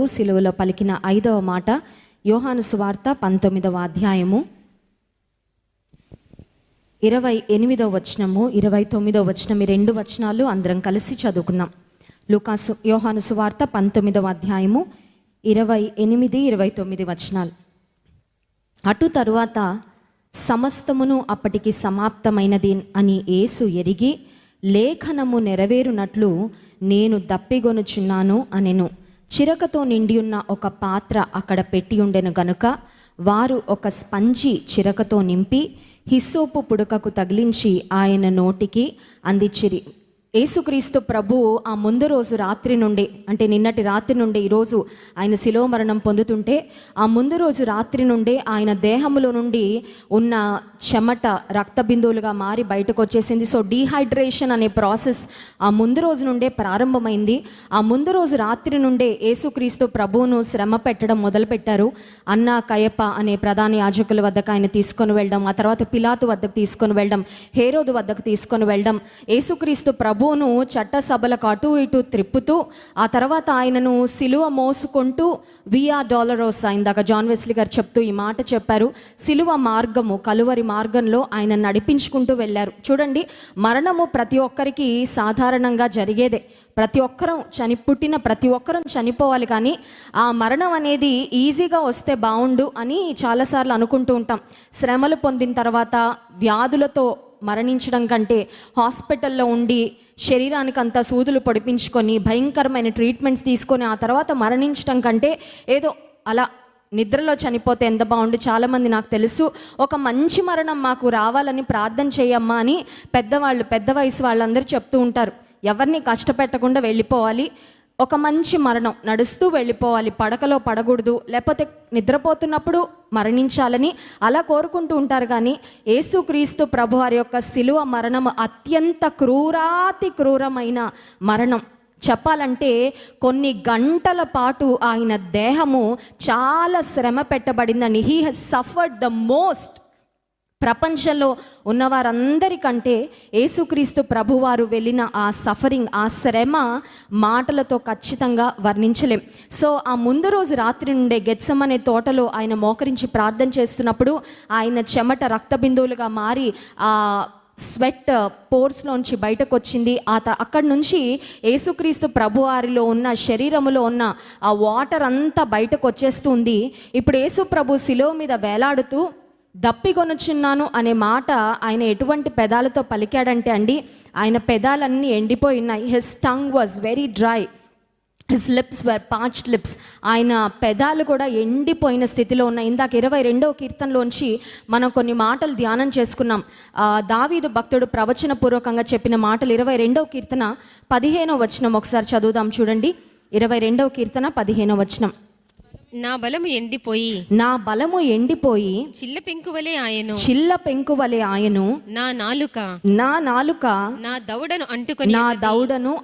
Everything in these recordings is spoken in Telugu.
అంటూ సిలువలో పలికిన 5వ మాట యోహాను సువార్త 19వ అధ్యాయము 28వ వచనము 29వ వచనం, ఈ 2 వచనాలు అందరం కలిసి చదువుకుందాం. యోహాను సువార్త 19వ అధ్యాయము 28, 29 వచనాలు. అటు తరువాత సమస్తమును అప్పటికి సమాప్తమైనది అని యేసు ఎరిగి, లేఖనము నెరవేరునట్లు నేను దప్పిగొనుచున్నాను అనెను. చిరకతో నిండియున్న ఒక పాత్ర అక్కడ పెట్టి ఉండెను గనుక వారు ఒక స్పంజి చిరకతో నింపి హిస్సోపు పుడకకు తగిలించి ఆయన నోటికి అందించిరి. యేసుక్రీస్తు ప్రభువు ఆ ముందు రోజు రాత్రి నుండి, అంటే నిన్నటి రాత్రి నుండి ఈరోజు ఆయన శిలువ మరణం పొందుతుంటే, ఆ ముందు రోజు రాత్రి నుండే ఆయన దేహంలో నుండి ఉన్న చెమట రక్త బిందువులుగా మారి బయటకు వచ్చేసింది. సో డీహైడ్రేషన్ అనే ప్రాసెస్ ఆ ముందు రోజు నుండే ప్రారంభమైంది. ఆ ముందు రోజు రాత్రి నుండే యేసుక్రీస్తు ప్రభువును శ్రమ పెట్టడం మొదలుపెట్టారు. అన్న కయప అనే ప్రధాన యాజకుల వద్దకు ఆయన తీసుకొని వెళ్ళడం, ఆ తర్వాత పిలాతు వద్దకు తీసుకొని వెళ్ళడం, హేరోదు వద్దకు తీసుకొని వెళ్ళడం, యేసుక్రీస్తు ప్రభువును చట్టసభలకు అటు ఇటు త్రిప్పుతూ, ఆ తర్వాత ఆయనను సిలువ మోసుకుంటూ వియా డాలరోసా, ఇందాక జాన్ వెస్లీ గారు చెప్తూ ఈ మాట చెప్పారు, సిలువ మార్గము కలువరి మార్గంలో ఆయన నడిపించుకుంటూ వెళ్ళారు. చూడండి, మరణము ప్రతి ఒక్కరికి సాధారణంగా జరిగేదే. పుట్టిన ప్రతి ఒక్కరం చనిపోవాలి, కానీ ఆ మరణం అనేది ఈజీగా వస్తే బాగుండు అని చాలాసార్లు అనుకుంటూ ఉంటాం. శ్రమలు పొందిన తర్వాత వ్యాధులతో మరణించడం కంటే హాస్పిటల్లో ఉండి శరీరానికి అంతా సూదులు పొడిపించుకొని భయంకరమైన ట్రీట్మెంట్స్ తీసుకొని ఆ తర్వాత మరణించడం కంటే ఏదో అలా నిద్రలో చనిపోతే ఎంత బాగుండు. చాలామంది నాకు తెలుసు, ఒక మంచి మరణం మాకు రావాలని ప్రార్థన చేయమ్మా అని పెద్ద వయసు వాళ్ళందరూ చెప్తూ ఉంటారు. ఎవరిని కష్టపెట్టకుండా వెళ్ళిపోవాలి, ఒక మంచి మరణం నడుస్తూ వెళ్ళిపోవాలి, పడకలో పడకూడదు, లేకపోతే నిద్రపోతున్నప్పుడు మరణించాలని అలా కోరుకుంటూ ఉంటారు. కానీ యేసుక్రీస్తు ప్రభువారి యొక్క శిలువ మరణం అత్యంత క్రూరమైన మరణం. చెప్పాలంటే కొన్ని గంటల పాటు ఆయన దేహము చాలా శ్రమ పెట్టబడిందని. He has suffered the most. ప్రపంచంలో ఉన్నవారందరికంటే యేసుక్రీస్తు ప్రభువారు వెళ్ళిన ఆ సఫరింగ్, ఆ శ్రమ మాటలతో ఖచ్చితంగా వర్ణించలేం. సో ఆ ముందు రోజు రాత్రి నుండే గెత్సెమనే తోటలో ఆయన మోకరించి ప్రార్థన చేస్తున్నప్పుడు ఆయన చెమట రక్త బిందువులుగా మారి ఆ స్వెట్ పోర్స్లోంచి బయటకు వచ్చింది. అక్కడి నుంచి యేసుక్రీస్తు ప్రభువారిలో ఉన్న శరీరములో ఉన్న ఆ వాటర్ అంతా బయటకు వచ్చేస్తుంది. ఇప్పుడు యేసు ప్రభు శిలువ మీద వేలాడుతూ దప్పిగొనుచున్నాను అనే మాట ఆయన ఎటువంటి పెదాలతో పలికాడంటే అండి, ఆయన పెదాలన్నీ ఎండిపోయి ఉన్నాయి. His tongue was very dry, his lips were parched lips. ఆయన పెదాలు కూడా ఎండిపోయిన స్థితిలో ఉన్నాయి. ఇందాక 22వ కీర్తనలోంచి మనం కొన్ని మాటలు ధ్యానం చేసుకున్నాం. దావీదు భక్తుడు ప్రవచన పూర్వకంగా చెప్పిన మాటలు 22వ కీర్తన 15వ వచనం ఒకసారి చదువుదాం. చూడండి, 22వ కీర్తన 15వ వచనం. నా బలము ఎండిపోయి చిల్ల పెంకువలే ఆయను నా నాలుక నా దౌడను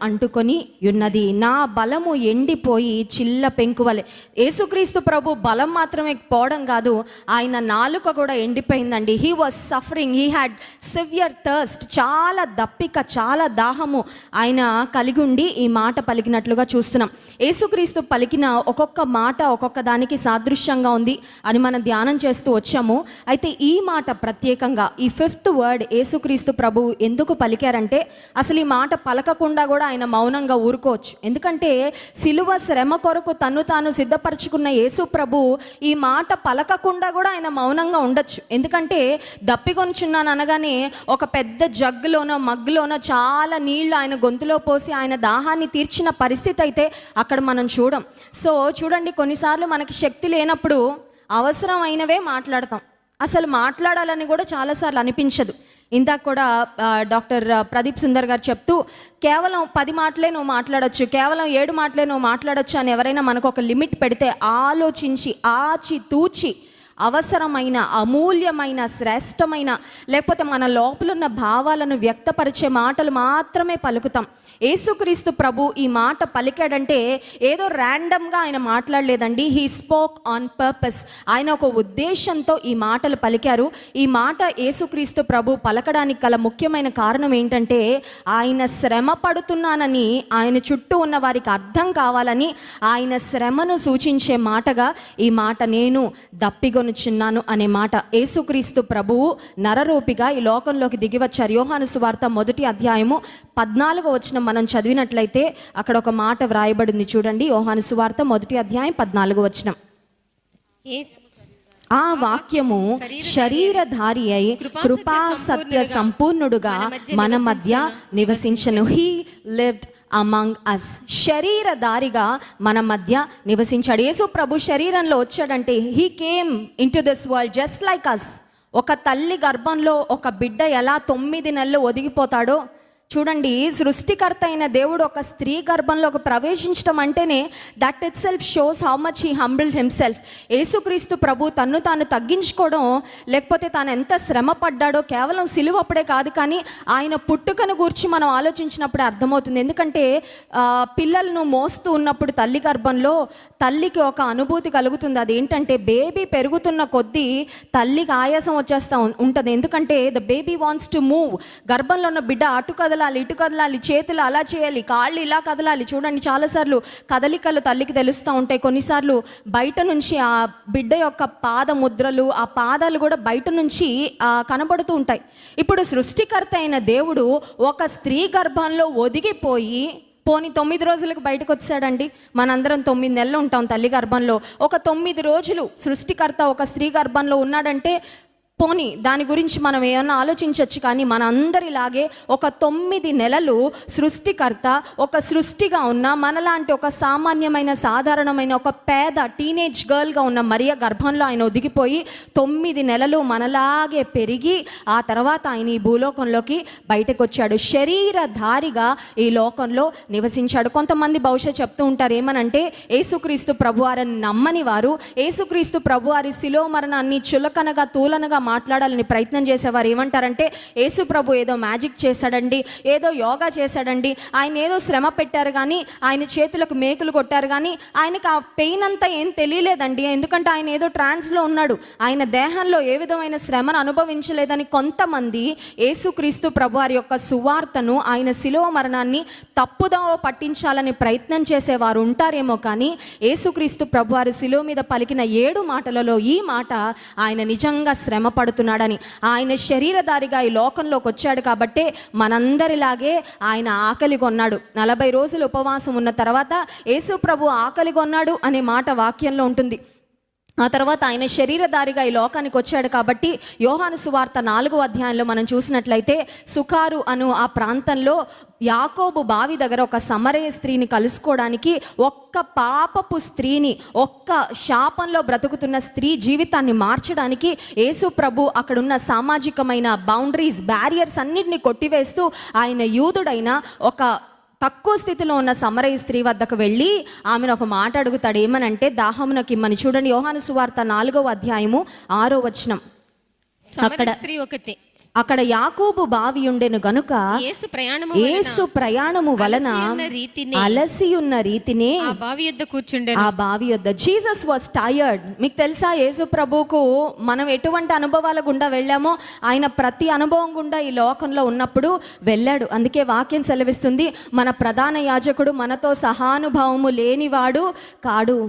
అంటుకొని ఉన్నది. నా బలము ఎండిపోయి చిల్ల పెంకువలే. యేసుక్రీస్తు ప్రభు బలం మాత్రమే పోవడం కాదు, ఆయన నాలుక కూడా ఎండిపోయిందండి. He was suffering, he had severe thirst. చాలా దప్పిక, చాలా దాహము ఆయన కలిగి ఉండి ఈ మాట పలికినట్లుగా చూస్తున్నాం. యేసుక్రీస్తు పలికిన ఒక్కొక్క మాట ఒక్కొక్క దానికి సాదృశ్యంగా ఉంది అని మనం ధ్యానం చేస్తూ వచ్చాము. అయితే ఈ మాట ప్రత్యేకంగా ఈ 5th వర్డ్ యేసుక్రీస్తు ప్రభువు ఎందుకు పలికారంటే, అసలు ఈ మాట పలకకుండా కూడా ఆయన మౌనంగా ఊరుకోవచ్చు. ఎందుకంటే సిలువ శ్రమ కొరకు తను తాను సిద్ధపరచుకున్న యేసు ప్రభు ఈ మాట పలకకుండా కూడా ఆయన మౌనంగా ఉండొచ్చు. ఎందుకంటే దప్పిగొనుచున్నాను అనగానే ఒక పెద్ద జగ్గులోనో మగ్గులోనో చాలా నీళ్లు ఆయన గొంతులో పోసి ఆయన దాహాన్ని తీర్చిన పరిస్థితి అయితే అక్కడ మనం చూడం. సో చూడండి, కొన్నిసార్లు మనకి శక్తి లేనప్పుడు అవసరమైనవే మాట్లాడతాం. అసలు మాట్లాడాలని కూడా చాలాసార్లు అనిపించదు. ఇందాక కూడా డాక్టర్ ప్రదీప్ సుందర్ గారు చెప్తూ, కేవలం 10 మాటలే నువ్వు మాట్లాడొచ్చు, కేవలం 7 మాటలే నువ్వు మాట్లాడొచ్చు అని ఎవరైనా మనకు ఒక లిమిట్ పెడితే ఆలోచించి ఆచి తూచి అవసరమైన, అమూల్యమైన, శ్రేష్టమైన, లేకపోతే మన లోపల ఉన్న భావాలను వ్యక్తపరిచే మాటలు మాత్రమే పలుకుతాం. యేసుక్రీస్తు ప్రభు ఈ మాట పలికాడంటే ఏదో ర్యాండమ్గా ఆయన మాట్లాడలేదండి. He spoke on purpose. ఆయన ఒక ఉద్దేశంతో ఈ మాటలు పలికారు. ఈ మాట యేసుక్రీస్తు ప్రభు పలకడానికి గల ముఖ్యమైన కారణం ఏంటంటే ఆయన శ్రమ పడుతున్నానని, ఆయన చుట్టూ ఉన్న వారికి అర్థం కావాలని, ఆయన శ్రమను సూచించే మాటగా ఈ మాట నేను దప్పిగొనుచున్నాను అనే మాట. యేసుక్రీస్తు ప్రభువు నరరూపిగా ఈ లోకంలోకి దిగివచ్చారు. యోహాను సువార్త 1వ అధ్యాయము 14వ వచనం మనం చదివినట్లయితే అక్కడ ఒక మాట వ్రాయబడింది చూడండి. యోహాను సువార్త 1వ అధ్యాయం 14వ వచనం. ఆ వాక్యము శరీరధారి అయి కృపా సత్య సంపూర్ణుడుగా మన మధ్య నివసించను. He lived among us. శరీరధారిగా మన మధ్య నివసించాడు. యేసు ప్రభు శరీరంలో వచ్చాడంటే he came into this world just like us. ఒక తల్లి గర్భంలో ఒక బిడ్డ ఎలా 9 నెలలు ఒదిగిపోతాడో చూడండి, సృష్టికర్త అయిన దేవుడు ఒక స్త్రీ గర్భంలోకి ప్రవేశించడం అంటేనే that itself shows how much he humbled himself. యేసుక్రీస్తు ప్రభు తన్ను తాను తగ్గించుకోవడం, లేకపోతే తాను ఎంత శ్రమ పడ్డాడో కేవలం సిలువ అప్పుడే కాదు, కానీ ఆయన పుట్టుకను గూర్చి మనం ఆలోచించినప్పుడే అర్థమవుతుంది. ఎందుకంటే పిల్లలను మోస్తూ ఉన్నప్పుడు తల్లి గర్భంలో తల్లికి ఒక అనుభూతి కలుగుతుంది. అదేంటంటే బేబీ పెరుగుతున్న కొద్దీ తల్లికి ఆయాసం వచ్చేస్తూ ఉంటుంది. ఎందుకంటే the baby wants to move. గర్భంలో ఉన్న బిడ్డ అటు కదలాలి, ఇటు కదలాలి, చేతులు అలా చేయాలి, కాళ్ళు ఇలా కదలాలి. చూడండి, చాలాసార్లు కదలికలు తల్లికి తెలుస్తూ ఉంటాయి. కొన్నిసార్లు బయట నుంచి ఆ బిడ్డ యొక్క పాద ముద్రలు, ఆ పాదాలు కూడా బయట నుంచి కనబడుతూ ఉంటాయి. ఇప్పుడు సృష్టికర్త అయిన దేవుడు ఒక స్త్రీ గర్భంలో ఒదిగిపోయి పోని 9 రోజులకు బయటకు వచ్చాడండి. మనందరం 9 నెలలు ఉంటాం తల్లి గర్భంలో. ఒక 9 రోజులు సృష్టికర్త ఒక స్త్రీ గర్భంలో ఉన్నాడంటే పోనీ దాని గురించి మనం ఏమన్నా ఆలోచించవచ్చు, కానీ మన అందరిలాగే ఒక 9 నెలలు సృష్టికర్త ఒక సృష్టిగా ఉన్న మనలాంటి ఒక సామాన్యమైన సాధారణమైన ఒక పేద టీనేజ్ గర్ల్గా ఉన్న మరియ గర్భంలో ఆయన ఒదిగిపోయి 9 నెలలు మనలాగే పెరిగి ఆ తర్వాత ఆయన ఈ భూలోకంలోకి బయటకు వచ్చాడు. శరీరధారిగా ఈ లోకంలో నివసించాడు. కొంతమంది బహుశా చెప్తూ ఉంటారు ఏమనంటే, యేసుక్రీస్తు ప్రభువారిని నమ్మని వారు యేసుక్రీస్తు ప్రభువారి శిలువ మరణాన్ని చులకనగా తూలనగా మాట్లాడాలని ప్రయత్నం చేసేవారు ఏమంటారంటే, యేసు ప్రభు ఏదో మ్యాజిక్ చేశాడండి, ఏదో యోగా చేశాడండి, ఆయన ఏదో శ్రమ పెట్టారు కానీ, ఆయన చేతులకు మేకులు కొట్టారు కానీ ఆయనకు ఆ పెయిన్ అంతా ఏం తెలియలేదండి, ఎందుకంటే ఆయన ఏదో ట్రాన్స్లో ఉన్నాడు, ఆయన దేహంలో ఏ విధమైన శ్రమను అనుభవించలేదని కొంతమంది యేసుక్రీస్తు ప్రభు వారి యొక్క సువార్తను, ఆయన శిలువ మరణాన్ని తప్పుదోవ పట్టించాలని ప్రయత్నం చేసేవారు ఉంటారేమో, కానీ యేసుక్రీస్తు ప్రభు వారి శిలువ మీద పలికిన 7 మాటలలో ఈ మాట ఆయన నిజంగా శ్రమ పడుతున్నాడని. ఆయన శరీరధారిగా ఈ లోకంలోకి వచ్చాడు కాబట్టి మనందరిలాగే ఆయన ఆకలి కొన్నాడు. 40 రోజులు ఉపవాసం ఉన్న తర్వాత యేసు ప్రభు ఆకలి కొన్నాడు అనే మాట వాక్యంలో ఉంటుంది. ఆ తర్వాత ఆయన శరీరధారిగా ఈ లోకానికి వచ్చాడు కాబట్టి యోహాను సువార్త 4వ అధ్యాయంలో మనం చూసినట్లయితే సుకారు అను ఆ ప్రాంతంలో యాకోబు బావి దగ్గర ఒక సమరయ స్త్రీని కలుసుకోవడానికి, ఒక్క పాపపు స్త్రీని, ఒక్క శాపంలో బ్రతుకుతున్న స్త్రీ జీవితాన్ని మార్చడానికి యేసు ప్రభు అక్కడున్న సామాజికమైన బౌండరీస్, బ్యారియర్స్ అన్నిటిని కొట్టివేస్తూ ఆయన యూదుడైన ఒక తక్కువ స్థితిలో ఉన్న సమరయ స్త్రీ వద్దకు వెళ్ళి ఆమెను ఒక మాట అడుగుతాడు. ఏమనంటే, దాహమునకి ఇమ్మని. చూడండి, యోహాను సువార్త 4వ అధ్యాయము 6వ వచనం. అక్కడ యాకోబు బావి ఉండెను గనుక యేసు ప్రయాణము వలన అలసి ఉన్న రీతినే ఆ బావి యొద్ద. Jesus was tired. మీకు తెలుసా, యేసు ప్రభువుకు మనం ఎటువంటి అనుభవాల గుండా వెళ్ళామో ఆయన ప్రతి అనుభవం గుండా ఈ లోకంలో ఉన్నప్పుడు వెళ్ళాడు. అందుకే వాక్యం సెలవిస్తుంది, మన ప్రధాన యాజకుడు మనతో సహానుభావము లేనివాడు కాడు.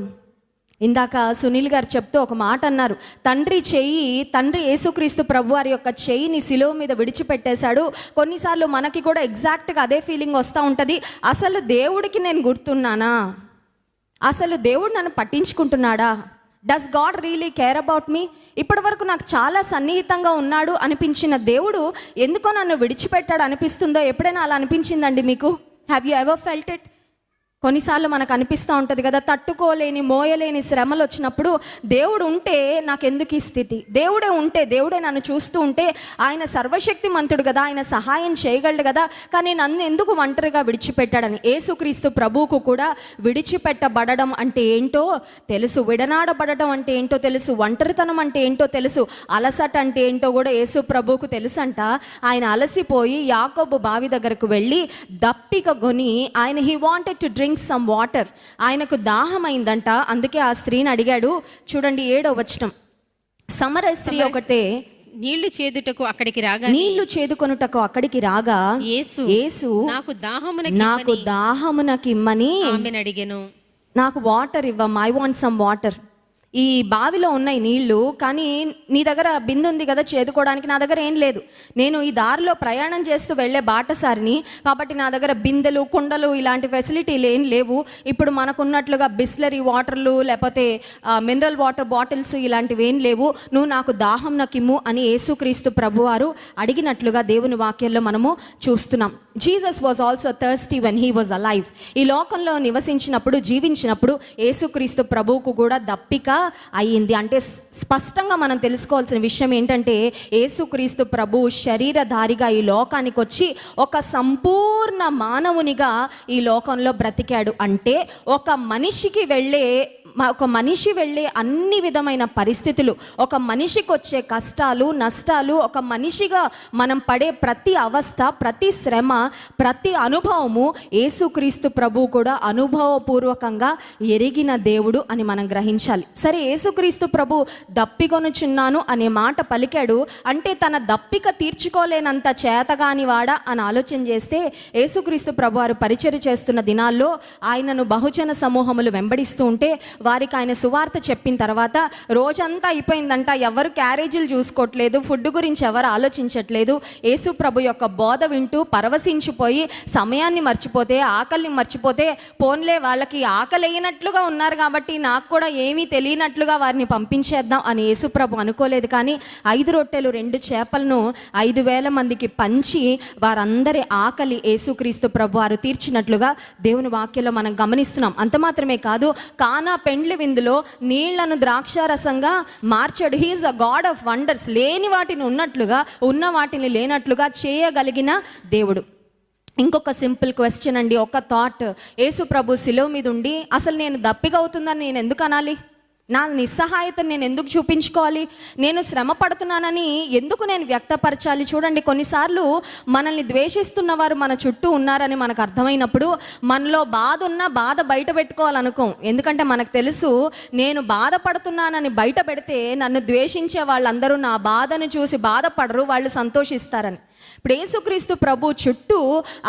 ఇందాక సునీల్ గారు చెప్తూ ఒక మాట అన్నారు, తండ్రి యేసుక్రీస్తు ప్రభు వారి యొక్క చెయ్యిని శిలువ మీద విడిచిపెట్టేశాడు. కొన్నిసార్లు మనకి కూడా ఎగ్జాక్ట్గా అదే ఫీలింగ్ వస్తూ ఉంటుంది. అసలు దేవుడికి నేను గుర్తున్నానా? అసలు దేవుడు నన్ను పట్టించుకుంటున్నాడా? Does God really care about me? ఇప్పటి వరకు నాకు చాలా సన్నిహితంగా ఉన్నాడు అనిపించిన దేవుడు ఎందుకో నన్ను విడిచిపెట్టాడు అనిపిస్తుందో? ఎప్పుడైనా అలా అనిపించిందండి మీకు? Have you ever felt it? కొన్నిసార్లు మనకు అనిపిస్తూ ఉంటుంది కదా, తట్టుకోలేని మోయలేని శ్రమలు వచ్చినప్పుడు దేవుడు ఉంటే నాకెందుకు ఈ స్థితి, దేవుడే ఉంటే, దేవుడే నన్ను చూస్తూ ఉంటే, ఆయన సర్వశక్తిమంతుడు కదా, ఆయన సహాయం చేయగలడు కదా, కానీ నన్ను ఎందుకు ఒంటరిగా విడిచిపెట్టాడని. యేసుక్రీస్తు ప్రభువుకు కూడా విడిచిపెట్టబడడం అంటే ఏంటో తెలుసు, విడనాడబడడం అంటే ఏంటో తెలుసు, ఒంటరితనం అంటే ఏంటో తెలుసు, అలసట అంటే ఏంటో కూడా యేసు ప్రభువుకు తెలుసంట. ఆయన అలసిపోయి యాకోబు బావి దగ్గరకు వెళ్ళి దప్పిక కొని ఆయన he wanted to drink some water, ఆయనకు దాహమైందంట. అందుకే ఆ స్త్రీని అడిగాడు. చూడండి 7వ వచనం, సమర స్త్రీ ఒకటే నీళ్లు చేదుటకు అక్కడికి రాగా, నీళ్లు చేదుకొనుటకు అక్కడికి రాగా యేసు నాకు దాహమునకిమ్మని ఆమెను అడిగెను. నాకు వాటర్ ఇవ్వమ్మా, ఐ వాంట్ సమ్ వాటర్. ఈ బావిలో ఉన్నాయి నీళ్లు, కానీ నీ దగ్గర బిందె ఉంది కదా చేదుకోవడానికి, నా దగ్గర ఏం లేదు. నేను ఈ దారిలో ప్రయాణం చేస్తూ వెళ్ళే బాటసారిని కాబట్టి నా దగ్గర బిందెలు, కుండలు ఇలాంటి ఫెసిలిటీలు ఏం లేవు. ఇప్పుడు మనకున్నట్లుగా బిస్లరీ వాటర్లు లేకపోతే మినరల్ వాటర్ బాటిల్స్ ఇలాంటివి ఏం లేవు, నువ్వు నాకు దాహం నాకిమ్ము అని యేసుక్రీస్తు ప్రభువారు అడిగినట్లుగా దేవుని వాక్యంలో మనము చూస్తున్నాం. Jesus was also thirsty when he was alive. ఈ లోకంలో నివసించినప్పుడు, జీవించినప్పుడు యేసుక్రీస్తు ప్రభువుకు కూడా దప్పిక అయ్యింది. అంటే స్పష్టంగా మనం తెలుసుకోవాల్సిన విషయం ఏంటంటే, యేసుక్రీస్తు ప్రభు శరీరధారిగా ఈ లోకానికి వచ్చి ఒక సంపూర్ణ మానవునిగా ఈ లోకంలో బ్రతికాడు. అంటే ఒక మనిషి వెళ్ళే అన్ని విధమైన పరిస్థితులు, ఒక మనిషికి వచ్చే కష్టాలు నష్టాలు, ఒక మనిషిగా మనం పడే ప్రతి అవస్థ, ప్రతి శ్రమ, ప్రతి అనుభవము యేసుక్రీస్తు ప్రభు కూడా అనుభవపూర్వకంగా ఎరిగిన దేవుడు అని మనం గ్రహించాలి. సరే, యేసుక్రీస్తు ప్రభు దప్పికొనుచున్నాను అనే మాట పలికాడు అంటే తన దప్పిక తీర్చుకోలేనంత చేతగాని వాడా అని ఆలోచన చేస్తే, యేసుక్రీస్తు ప్రభు వారు పరిచర్య చేస్తున్న దినాల్లో ఆయనను బహుజన సమూహములు వెంబడిస్తూ ఉంటే వారికి ఆయన సువార్త చెప్పిన తర్వాత రోజంతా అయిపోయిందంట, ఎవరు క్యారేజీలు చూసుకోవట్లేదు, ఫుడ్ గురించి ఎవరు ఆలోచించట్లేదు. యేసు ప్రభు యొక్క బోధ వింటూ పరవశించిపోయి సమయాన్ని మర్చిపోతే, ఆకలిని మర్చిపోతే, పోన్లే వాళ్ళకి ఆకలి అయినట్లుగా ఉన్నారు కాబట్టి నాకు కూడా ఏమీ తెలియనట్లుగా వారిని పంపించేద్దాం అని యేసు ప్రభు అనుకోలేదు. కానీ 5 రొట్టెలు 2 చేపలను 5,000 మందికి పంచి వారందరి ఆకలి యేసుక్రీస్తు ప్రభు వారు తీర్చినట్లుగా దేవుని వాక్యంలో మనం గమనిస్తున్నాం. అంత మాత్రమే కాదు, కానా పెండ్లి విందులో నీళ్లను ద్రాక్షారసంగా మార్చాడు. He is a god of wonders. లేని వాటిని ఉన్నట్లుగా, ఉన్న వాటిని లేనట్లుగా చేయగలిగిన దేవుడు. ఇంకొక సింపుల్ క్వశ్చన్ అండి, ఒక థాట్. యేసు ప్రభు శిలువ మీద ఉండి అసలు నేను దప్పిక అవుతుందని నేను ఎందుకు అనాలి? నా నిస్సహాయతను నేను ఎందుకు చూపించుకోవాలి? నేను శ్రమ పడుతున్నానని ఎందుకు నేను వ్యక్తపరచాలి? చూడండి, కొన్నిసార్లు మనల్ని ద్వేషిస్తున్న వారు మన చుట్టూ ఉన్నారని మనకు అర్థమైనప్పుడు మనలో బాధ ఉన్నా బాధ బయట పెట్టుకోవాలనుకోం. ఎందుకంటే మనకు తెలుసు, నేను బాధపడుతున్నానని బయట పెడితే నన్ను ద్వేషించే వాళ్ళందరూ నా బాధను చూసి బాధపడరు, వాళ్ళు సంతోషిస్తారని. ఇప్పుడు యేసుక్రీస్తు ప్రభు చుట్టూ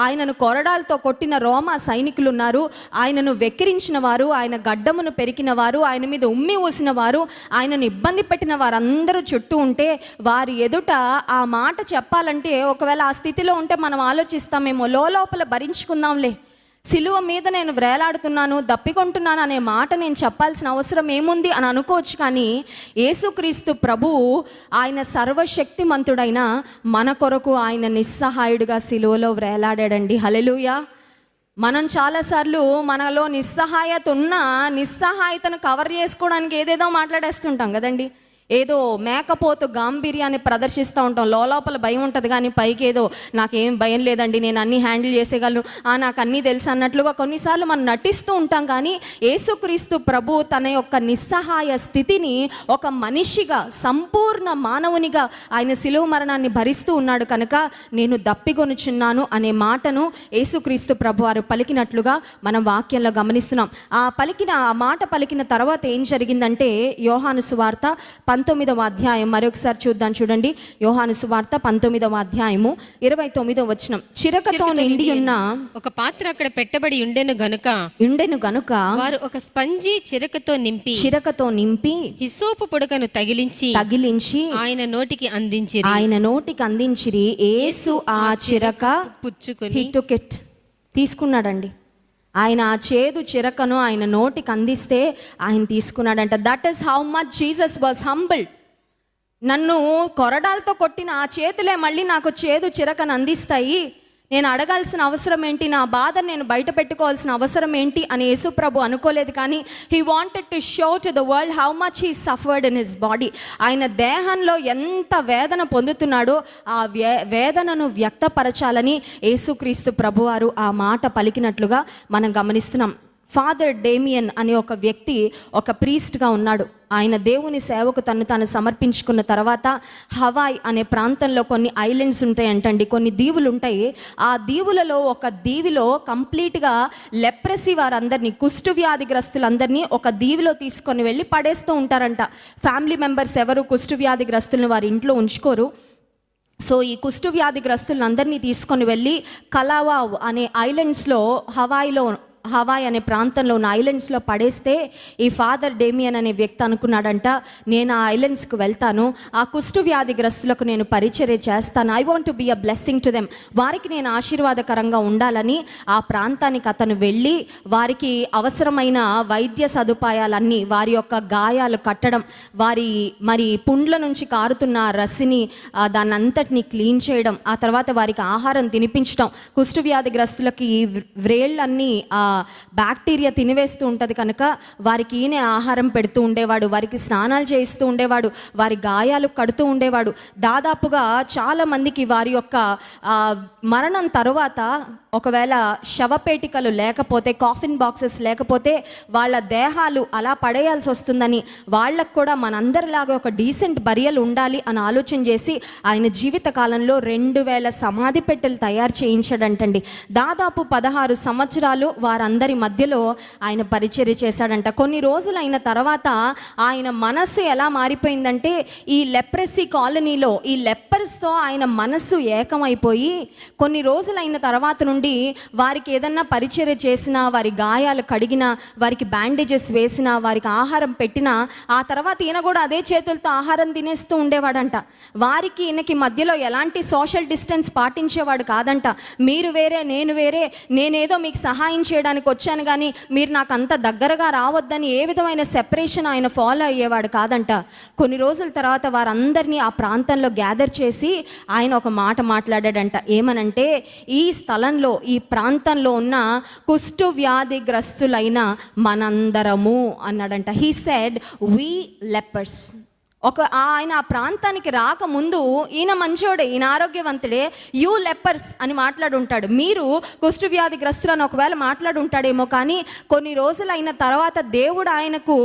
ఆయనను కొరడాలతో కొట్టిన రోమా సైనికులు ఉన్నారు, ఆయనను వెక్కిరించిన వారు, ఆయన గడ్డమును పెరికిన వారు, ఆయన మీద ఉమ్మి ఊసిన వారు, ఆయనను ఇబ్బంది పెట్టిన వారందరూ చుట్టూ ఉంటే వారి ఎదుట ఆ మాట చెప్పాలంటే, ఒకవేళ ఆ స్థితిలో ఉంటే మనం ఆలోచిస్తామేమో, లోపల భరించుకుందాంలే, సిలువ మీద నేను వేలాడుతున్నాను, దప్పికొంటున్నాను అనే మాట నేను చెప్పాల్సిన అవసరం ఏముంది అని అనుకోవచ్చు. కానీ యేసుక్రీస్తు ప్రభువు ఆయన సర్వశక్తిమంతుడైన మన కొరకు ఆయన నిస్సహాయుడిగా సిలువలో వేలాడాడండి. హల్లెలూయా. మనం చాలాసార్లు మనలో నిస్సహాయతను కవర్ చేసుకోవడానికి ఏదేదో మాట్లాడేస్తుంటాం కదండి. ఏదో మేకపోతు గాంభీర్యాన్ని ప్రదర్శిస్తూ ఉంటాం, లోపల భయం ఉంటుంది కానీ పైకి ఏదో నాకేం భయం లేదండి, నేను అన్నీ హ్యాండిల్ చేసేయగలను, నాకు అన్నీ తెలుసు అన్నట్లుగా కొన్నిసార్లు మనం నటిస్తూ ఉంటాం. కానీ యేసుక్రీస్తు ప్రభు తన యొక్క నిస్సహాయ స్థితిని ఒక మనిషిగా, సంపూర్ణ మానవునిగా ఆయన శిలువ మరణాన్ని భరిస్తూ ఉన్నాడు కనుక నేను దప్పికొనుచున్నాను అనే మాటను యేసుక్రీస్తు ప్రభు వారు పలికినట్లుగా మనం వాక్యంలో గమనిస్తున్నాం. ఆ మాట పలికిన తర్వాత ఏం జరిగిందంటే, యోహాను సువార్త 19వ అధ్యాయం మరొకసారి చూద్దాం. చూడండి, యోహాను సువార్త 19వ అధ్యాయము 29వ వచనం. చిరకతో నిండి ఉన్న ఒక పాత్ర అక్కడ పెట్టబడి ఉండెను గనుక వారు ఒక స్పంజి చిరకతో నింపి హిస్సోపు పుడకను తగిలించి ఆయన నోటికి అందించిరి. యేసు ఆ చిరక పుచ్చుకొని తీసుకున్నాడండి. ఆయన ఆ చేదు చిరకను ఆయన నోటికి అందిస్తే ఆయన తీసుకున్నాడంట. That is how much Jesus was humbled. నన్ను కొరడాలతో కొట్టిన ఆ చేతులే మళ్ళీ నాకు చేదు చిరకను అందిస్తాయి. నేను అడగాల్సిన అవసరం ఏంటి, నా బాధను నేను బయట పెట్టుకోవాల్సిన అవసరం ఏంటి అని యేసు ప్రభు అనుకోలేదు. కానీ he wanted to show to the world how much he suffered in his body. ఆయన దేహంలో ఎంత వేదన పొందుతున్నాడో ఆ వేదనను వ్యక్తపరచాలని యేసుక్రీస్తు ప్రభువారు ఆ మాట పలికినట్లుగా మనం గమనిస్తున్నాం. ఫాదర్ డేమియన్ అనే ఒక వ్యక్తి ఒక ప్రీస్ట్గా ఉన్నాడు. ఆయన దేవుని సేవకు తాను సమర్పించుకున్న తర్వాత హవాయ్ అనే ప్రాంతంలో కొన్ని ఐలాండ్స్ ఉంటాయి అంటండి, కొన్ని దీవులు ఉంటాయి. ఆ దీవులలో ఒక దీవిలో కంప్లీట్గా లెప్రసీ వారందరినీ, కుష్టు వ్యాధిగ్రస్తులందరినీ ఒక దీవిలో తీసుకొని వెళ్ళి పడేస్తూ ఉంటారంట. ఫ్యామిలీ మెంబర్స్ ఎవరు కుష్టు వ్యాధిగ్రస్తులను వారి ఇంట్లో ఉంచుకోరు. సో ఈ కుష్టు వ్యాధిగ్రస్తులందరినీ తీసుకొని వెళ్ళి కలావావ్ అనే ఐలాండ్స్లో, హవాయ్ అనే ప్రాంతంలో ఉన్న ఐలాండ్స్లో పడేస్తే ఈ ఫాదర్ డేమియన్ అనే వ్యక్తి అనుకున్నాడంట, నేను ఆ ఐలాండ్స్కి వెళ్తాను, ఆ కుష్టు వ్యాధిగ్రస్తులకు నేను పరిచర్య చేస్తాను, I want to be a blessing to them, వారికి నేను ఆశీర్వాదకరంగా ఉండాలని ఆ ప్రాంతానికి అతను వెళ్ళి వారికి అవసరమైన వైద్య సదుపాయాలన్నీ, వారి యొక్క గాయాలు కట్టడం, మరి పుండ్ల నుంచి కారుతున్న రసిని దాన్ని అంతటిని క్లీన్ చేయడం, ఆ తర్వాత వారికి ఆహారం తినిపించడం. కుష్టు వ్యాధిగ్రస్తులకి ఈ వ్రేళ్ళన్నీ బ్యాక్టీరియా తినివేస్తూ ఉంటుంది కనుక వారికి ఈయన ఆహారం పెడుతూ ఉండేవాడు, వారికి స్నానాలు చేయిస్తూ ఉండేవాడు, వారి గాయాలు కడుతూ ఉండేవాడు. దాదాపుగా చాలామందికి వారి యొక్క మరణం తరువాత ఒకవేళ శవపేటికలు లేకపోతే, కాఫిన్ బాక్సెస్ లేకపోతే వాళ్ళ దేహాలు అలా పడేయాల్సి వస్తుందని, వాళ్ళకు కూడా మనందరిలాగా ఒక డీసెంట్ బరియల్ ఉండాలి అని ఆలోచన చేసి ఆయన జీవిత కాలంలో 2000 సమాధి పెట్టెలు తయారు చేయించాడంటండి. దాదాపు 16 సంవత్సరాలు వారందరి మధ్యలో ఆయన పరిచర్య చేశాడంట. కొన్ని రోజులైన తర్వాత ఆయన మనస్సు ఎలా మారిపోయిందంటే, ఈ లెప్రసీ కాలనీలో ఈ లెప్పర్స్తో ఆయన మనస్సు ఏకమైపోయి కొన్ని రోజులైన తర్వాత నుండి వారికి ఏదన్నా పరిచర్య చేసినా, వారి గాయాలు కడిగినా, వారికి బ్యాండేజెస్ వేసినా, వారికి ఆహారం పెట్టినా, ఆ తర్వాత ఈయన కూడా అదే చేతులతో ఆహారం తినేస్తూ ఉండేవాడంట. వారికి ఈయనకి మధ్యలో ఎలాంటి సోషల్ డిస్టెన్స్ పాటించేవాడు కాదంట. మీరు వేరే, నేను వేరే, నేనేదో మీకు సహాయం చేయడానికి వచ్చాను కానీ మీరు నాకు అంత దగ్గరగా రావద్దని ఏ విధమైన సెపరేషన్ ఆయన ఫాలో అయ్యేవాడు కాదంట. కొన్ని రోజుల తర్వాత వారందరినీ ఆ ప్రాంతంలో గ్యాదర్ చేసి ఆయన ఒక మాట మాట్లాడాడంట. ఏమనంటే, ఈ స్థలంలో, ఈ ప్రాంతంలో ఉన్న కుష్టు వ్యాధిగ్రస్తులైన మనందరము అన్నాడంట. He said we lepers. ఆయన ఆ ప్రాంతానికి రాకముందు ఈయన మంచోడే, ఈయన ఆరోగ్యవంతుడే, యూ లెపర్స్ అని మాట్లాడుంటాడు, మీరు కుష్టు వ్యాధిగ్రస్తులను ఒకవేళ మాట్లాడుంటాడేమో. కానీ కొన్ని రోజులైన తర్వాత దేవుడు ఆయనకు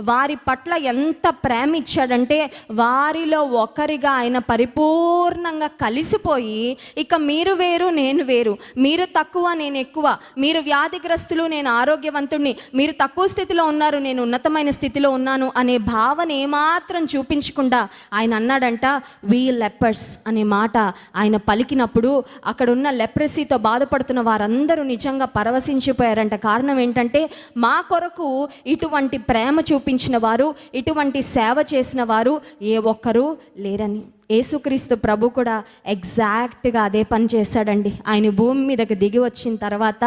వారి పట్ల ఎంత ప్రేమ ఇచ్చాడంటే, వారిలో ఒకరిగా ఆయన పరిపూర్ణంగా కలిసిపోయి, ఇక మీరు వేరు, నేను వేరు, మీరు తక్కువ, నేను ఎక్కువ, మీరు వ్యాధిగ్రస్తులు, నేను ఆరోగ్యవంతుడిని, మీరు తక్కువ స్థితిలో ఉన్నారు, నేను ఉన్నతమైన స్థితిలో ఉన్నాను అనే భావన ఏమాత్రం చూపించకుండా ఆయన అన్నాడంట, వి లెపర్స్ అనే మాట ఆయన పలికినప్పుడు అక్కడ ఉన్న లెప్రసీతో బాధపడుతున్న వారందరూ నిజంగా పరవశించిపోయారంట. కారణం ఏంటంటే, మా కొరకు ఇటువంటి ప్రేమ చూపించిన వారు, ఇటువంటి సేవ చేసిన వారు ఏ ఒక్కరూ లేరని. యేసుక్రీస్తు ప్రభు కూడా ఎగ్జాక్ట్గా అదే పని చేశాడండి. ఆయన భూమి మీదకి దిగి వచ్చిన తర్వాత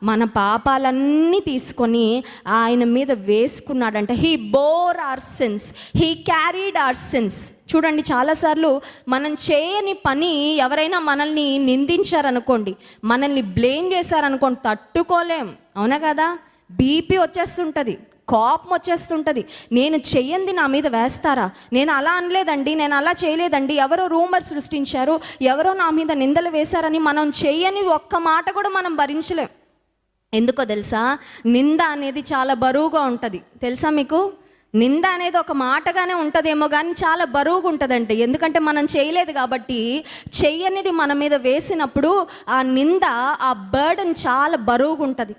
మన పాపాలన్నీ తీసుకొని ఆయన మీద వేసుకున్నాడంట. He bore our sins, he carried our sins. చూడండి, చాలాసార్లు మనం చేయని పని ఎవరైనా మనల్ని నిందించారనుకోండి, మనల్ని బ్లేమ్ చేశారనుకోండి, తట్టుకోలేం. అవునా కదా? బీపీ వచ్చేస్తుంటుంది, కోపం వచ్చేస్తుంటుంది. నేను చెయ్యంది నా మీద వేస్తారా, నేను అలా అనలేదండి, నేను అలా చేయలేదండి, ఎవరో రూమర్ సృష్టించారు, ఎవరో నా మీద నిందలు వేశారని మనం చెయ్యని ఒక్క మాట కూడా మనం భరించలేం. ఎందుకో తెలుసా? నింద అనేది చాలా బరువుగా ఉంటుంది. తెలుసా మీకు? నింద అనేది ఒక మాటగానే ఉంటుందేమో కానీ చాలా బరువుగా ఉంటుందంటే, ఎందుకంటే మనం చేయలేదు కాబట్టి. చెయ్యనిది మన మీద వేసినప్పుడు ఆ నింద, ఆ బర్డన్ చాలా బరువుగా ఉంటుంది.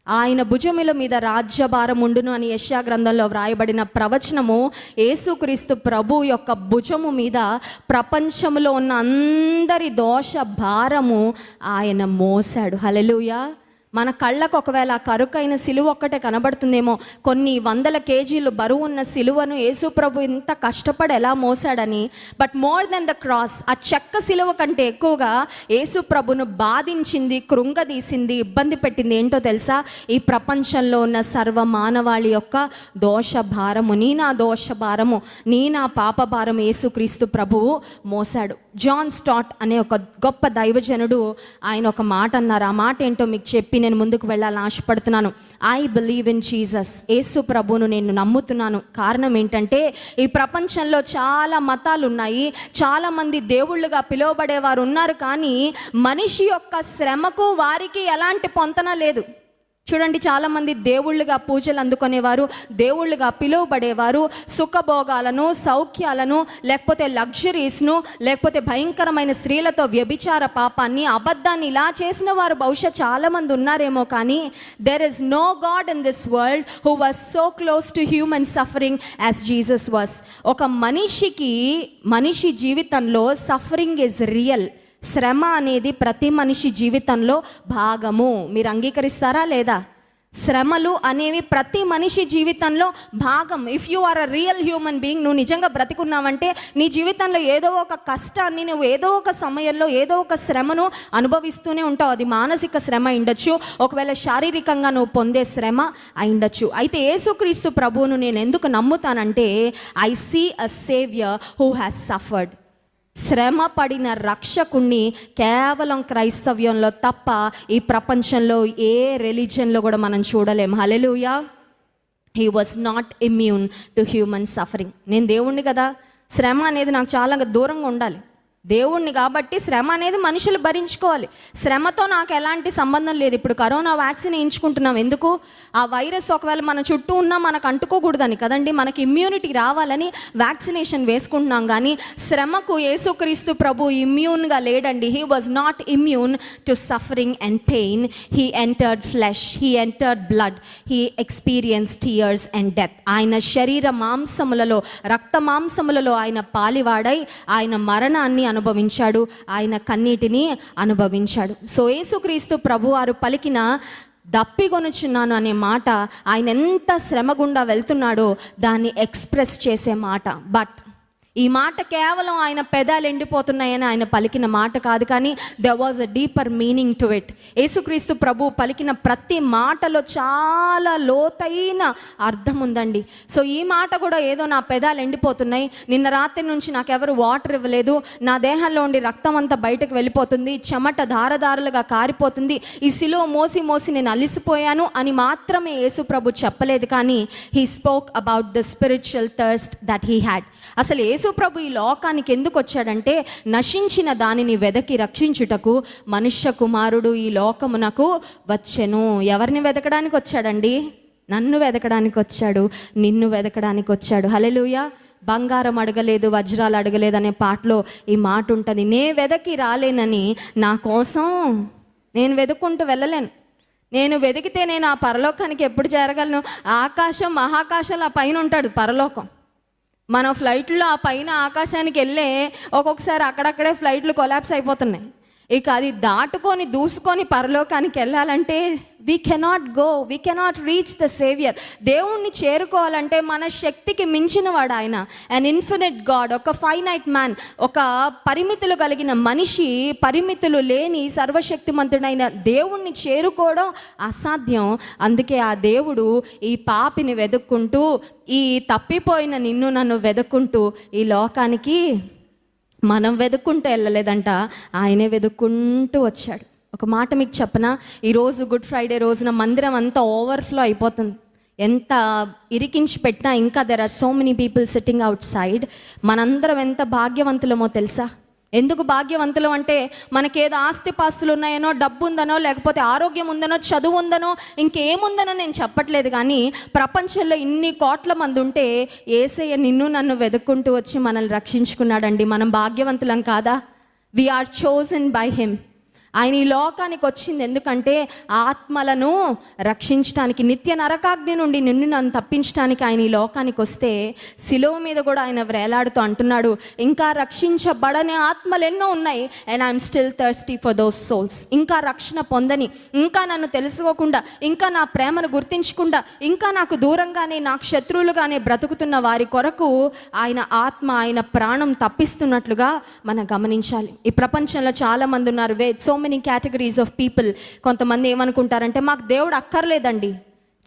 ఆయన భుజముల మీద రాజ్యభారం ఉండును అని యెషయా గ్రంథంలో వ్రాయబడిన ప్రవచనము, యేసుక్రీస్తు ప్రభు యొక్క భుజము మీద ప్రపంచంలో ఉన్న అందరి దోష భారము ఆయన మోసాడు. హల్లెలూయా! మన కళ్ళకు ఒకవేళ ఆ కరుకైన సిలువ ఒక్కటే కనబడుతుందేమో, కొన్ని వందల కేజీలు బరువు ఉన్న సిలువను యేసు ప్రభు ఇంత కష్టపడి ఎలా మోసాడని. But more than the cross, ఆ చెక్క సిలువ కంటే ఎక్కువగా యేసు ప్రభును బాధించింది, కృంగదీసింది, ఇబ్బంది పెట్టింది ఏంటో తెలుసా? ఈ ప్రపంచంలో ఉన్న సర్వ మానవాళి యొక్క దోష భారము, నీ నా దోష భారము, నీ నా పాప భారము యేసుక్రీస్తు ప్రభువు మోసాడు. జాన్ స్టాట్ అనే ఒక గొప్ప దైవజనుడు ఆయన ఒక మాట అన్నారు. ఆ మాట ఏంటో మీకు చెప్పి నేను ముందుకు వెళ్ళాలని ఆశపడుతున్నాను. I believe in Jesus. యేసు ప్రభువును నేను నమ్ముతున్నాను. కారణం ఏంటంటే ఈ ప్రపంచంలో చాలా మతాలు ఉన్నాయి, చాలామంది దేవుళ్ళుగా పిలువబడేవారు ఉన్నారు, కానీ మనిషి యొక్క శ్రమకు వారికి ఎలాంటి పొంతన లేదు. చూడండి, చాలామంది దేవుళ్ళుగా పూజలు అందుకునేవారు, దేవుళ్ళుగా పిలువబడేవారు, సుఖభోగాలను, సౌఖ్యాలను, లేకపోతే లగ్జరీస్ను, లేకపోతే భయంకరమైన స్త్రీలతో వ్యభిచార పాపాన్ని, అబద్ధాన్ని ఇలా చేసిన వారు బహుశా చాలామంది ఉన్నారేమో, కానీ there is no god in this world who was so close to human suffering as Jesus was. ఒక మనిషి జీవితంలో సఫరింగ్ ఇస్ రియల్. శ్రమ అనేది ప్రతి మనిషి జీవితంలో భాగము. మీరు అంగీకరిస్తారా లేదా? శ్రమలు అనేవి ప్రతి మనిషి జీవితంలో భాగం. If you are a real human being, నువ్వు నిజంగా బ్రతికున్నావంటే నీ జీవితంలో ఏదో ఒక కష్టాన్ని, నువ్వు ఏదో ఒక సమయంలో ఏదో ఒక శ్రమను అనుభవిస్తూనే ఉంటావు. అది మానసిక శ్రమ అయిండొచ్చు, ఒకవేళ శారీరకంగా నువ్వు పొందే శ్రమ అయిండొచ్చు. అయితే యేసుక్రీస్తు ప్రభువును నేను ఎందుకు నమ్ముతానంటే, I see a saviour who has suffered. శ్రమ పడిన రక్షకుణ్ణి కేవలం క్రైస్తవ్యంలో తప్ప ఈ ప్రపంచంలో ఏ రిలీజియన్లో కూడా మనం చూడలేం. హల్లెలూయా. He was not immune to human suffering. నేను దేవుణ్ణి కదా, శ్రమ అనేది నాకు చాలా దూరంగా ఉండాలి. దేవుణ్ణి కాబట్టి శ్రమ అనేది మనుషులు భరించుకోవాలి. శ్రమతో నాకు ఎలాంటి సంబంధం లేదు. ఇప్పుడు కరోనా వ్యాక్సిన్ వేయించుకుంటున్నాం ఎందుకు? ఆ వైరస్ ఒకవేళ మన చుట్టూ ఉన్నా మనకు అంటుకోకూడదని కదండి, మనకి ఇమ్యూనిటీ రావాలని వ్యాక్సినేషన్ వేసుకుంటున్నాం. కానీ శ్రమకు యేసుక్రీస్తు ప్రభు ఇమ్యూన్గా లేడండి. He was not immune to suffering and pain. He entered flesh, he entered blood, he experience tears and death. ఆయన శరీర మాంసములలో, రక్త మాంసములలో ఆయన పాలివాడై ఆయన మరణాన్ని అనుభవించాడు, ఆయన కన్నీటిని అనుభవించాడు. సో యేసుక్రీస్తు ప్రభువారు పలికిన దప్పిగొనుచున్నాను అనే మాట, ఆయన ఎంత శ్రమ గుండా వెళ్తున్నాడో దాన్ని ఎక్స్ప్రెస్ చేసే మాట. బట్ ఈ మాట కేవలం ఆయన పెదాలు ఎండిపోతున్నాయని ఆయన పలికిన మాట కాదు, కానీ there was a deeper meaning to it. యేసుక్రీస్తు ప్రభు పలికిన ప్రతి మాటలో చాలా లోతైన అర్థం ఉందండి. సో ఈ మాట కూడా ఏదో నా పెదాలు ఎండిపోతున్నాయి, నిన్న రాత్రి నుంచి నాకెవరు వాటర్ ఇవ్వలేదు, నా దేహంలో ఉండి రక్తం అంతా బయటకు వెళ్ళిపోతుంది, చెమట ధారధారలుగా కారిపోతుంది, ఈ సిలువ మోసి మోసి నేను అలిసిపోయాను అని మాత్రమే యేసు ప్రభు చెప్పలేదు. కానీ he spoke about the spiritual thirst that he had. అసలు యేసు ప్రభు ఈ లోకానికి ఎందుకు వచ్చాడంటే, నశించిన దానిని వెదకి రక్షించుటకు మనుష్య కుమారుడు ఈ లోకమునకు వచ్చెను. ఎవరిని వెదకడానికి వచ్చాడండి? నన్ను వెదకడానికి వచ్చాడు, నిన్ను వెదకడానికి వచ్చాడు. హల్లెలూయా. బంగారం అడగలేదు, వజ్రాలు అడగలేదు అనే పాటలో ఈ మాట ఉంటుంది. నే వెదకి రాలేనని నా కోసం నేను వెతుక్కుంటూ వెళ్ళలేను. నేను వెతికితే నేను ఆ పరలోకానికి ఎప్పుడు చేరగలను? ఆకాశం మహాకాశాలు ఆ పైన ఉంటాడు పరలోకం. మనం ఫ్లైట్లో ఆ పైన ఆకాశానికి వెళ్ళే ఒక్కొక్కసారి అక్కడక్కడే ఫ్లైట్లు కొలాప్స్ అయిపోతున్నాయి. ఇక అది దాటుకొని దూసుకొని పరలోకానికి వెళ్ళాలంటే we cannot go, we cannot reach the saviour. దేవుణ్ణి చేరుకోవాలంటే మన శక్తికి మించిన వాడు ఆయన. అన్ ఇన్ఫినిట్ గాడ్, ఒక ఫైనైట్ మ్యాన్, ఒక పరిమితులు కలిగిన మనిషి, పరిమితులు లేని సర్వశక్తిమంతుడైన దేవుణ్ణి చేరుకోవడం అసాధ్యం. అందుకే ఆ దేవుడు ఈ పాపిని వెతుక్కుంటూ, ఈ తప్పిపోయిన నిన్ను నన్ను వెతుక్కుంటూ ఈ లోకానికి మనం వెతుక్కుంటూ వెళ్ళలేదంట, ఆయనే వెతుక్కుంటూ వచ్చాడు. ఒక మాట మీకు చెప్పనా, ఈరోజు గుడ్ ఫ్రైడే రోజున మందిరం అంతా ఓవర్ఫ్లో అయిపోతుంది. ఎంత ఇరికించి పెట్టినా ఇంకా there are so many people sitting outside. మనందరం ఎంత భాగ్యవంతులమో తెలుసా? ఎందుకు భాగ్యవంతులు అంటే, మనకేదో ఆస్తిపాస్తులు ఉన్నాయనో, డబ్బు ఉందనో, లేకపోతే ఆరోగ్యం ఉందనో, చదువు ఉందనో, ఇంకేముందనో నేను చెప్పట్లేదు. కానీ ప్రపంచంలో ఇన్ని కోట్ల మంది ఉంటే యేసయ్య నిన్ను నన్ను వెతుక్కుంటూ వచ్చి మనల్ని రక్షించుకున్నాడండి. మనం భాగ్యవంతులం కాదా? We are chosen by him. ఆయన ఈ లోకానికి వచ్చింది ఎందుకంటే ఆత్మలను రక్షించడానికి, నిత్య నరకాగ్ని నుండి నిన్ను నన్ను తప్పించడానికి ఆయన ఈ లోకానికి వస్తే శిలువ మీద కూడా ఆయన వేలాడుతూ అంటున్నాడు, ఇంకా రక్షించబడని ఆత్మలు ఎన్నో ఉన్నాయి, and I'm still thirsty for those souls. ఇంకా రక్షణ పొందని, ఇంకా నన్ను తెలుసుకోకుండా, ఇంకా నా ప్రేమను గుర్తించకుండా, ఇంకా నాకు దూరంగానే నాకు శత్రువులుగానే బ్రతుకుతున్న వారి కొరకు ఆయన ఆత్మ, ఆయన ప్రాణం తప్పిస్తున్నట్లుగా మనం గమనించాలి. ఈ ప్రపంచంలో చాలామంది ఉన్నారు, so many categories of people. కొంతమంది ఏమనుకుంటారంటే మాకు దేవుడు అక్కర్లేదండి,